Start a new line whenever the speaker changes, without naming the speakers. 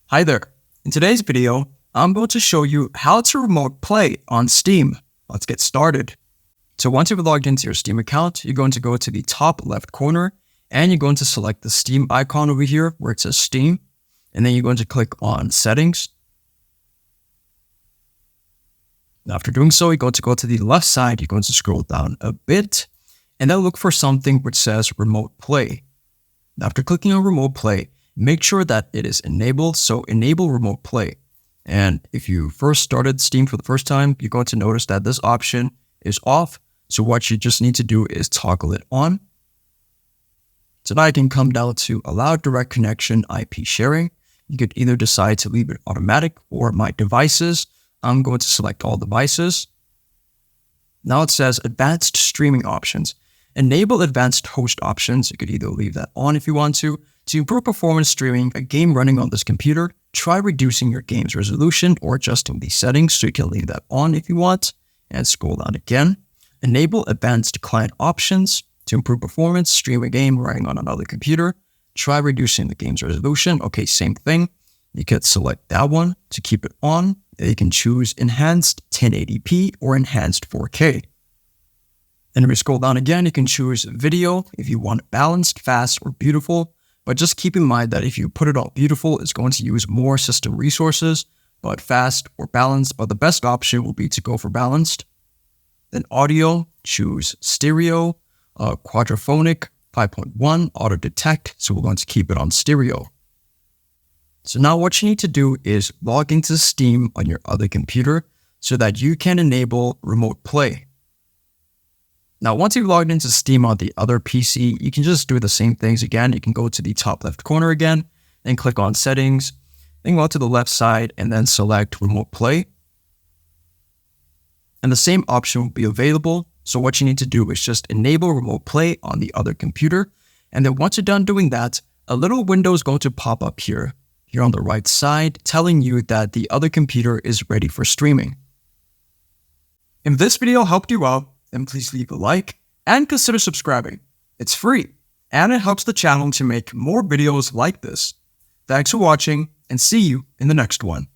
Hi there. In today's video, I'm going to show you how to remote play on Steam. Let's get started. So once you've logged into your Steam account, you're going to go to the top left corner and you're going to select the Steam icon over here where it says Steam. And then you're going to click on Settings. After doing so, you're going to go to the left side, you're going to scroll down a bit and then look for something which says Remote Play. After clicking on Remote Play, make sure that it is enabled, so enable Remote Play. And if you first started Steam for the first time, you're going to notice that this option is off. So what you just need to do is toggle it on. So now you can come down to Allow Direct Connection IP Sharing. You could either decide to leave it automatic or My Devices. I'm going to select all devices. Now it says Advanced Streaming Options. Enable Advanced Host Options. You could either leave that on if you want to. To improve performance streaming a game running on this computer, try reducing your game's resolution or adjusting the settings, so you can leave that on if you want. And scroll down again. Enable Advanced Client Options. To improve performance, stream a game running on another computer. Try reducing the game's resolution. Okay, same thing. You could select that one to keep it on. You can choose Enhanced 1080p or Enhanced 4K. And if we scroll down again, you can choose Video if you want balanced, fast, or beautiful. But just keep in mind that if you put it on beautiful, it's going to use more system resources, but fast or balanced. But the best option will be to go for balanced. Then audio, choose stereo, quadraphonic, 5.1, auto detect. So we're going to keep it on stereo. So now what you need to do is log into Steam on your other computer so that you can enable Remote Play. Now, once you've logged into Steam on the other PC, you can just do the same things again. You can go to the top left corner again and click on Settings, then go to the left side and then select Remote Play. And the same option will be available. So what you need to do is just enable Remote Play on the other computer. And then once you're done doing that, a little window is going to pop up here on the right side, telling you that the other computer is ready for streaming. If this video helped you out, then please leave a like and consider subscribing. It's free and it helps the channel to make more videos like this. Thanks for watching and see you in the next one.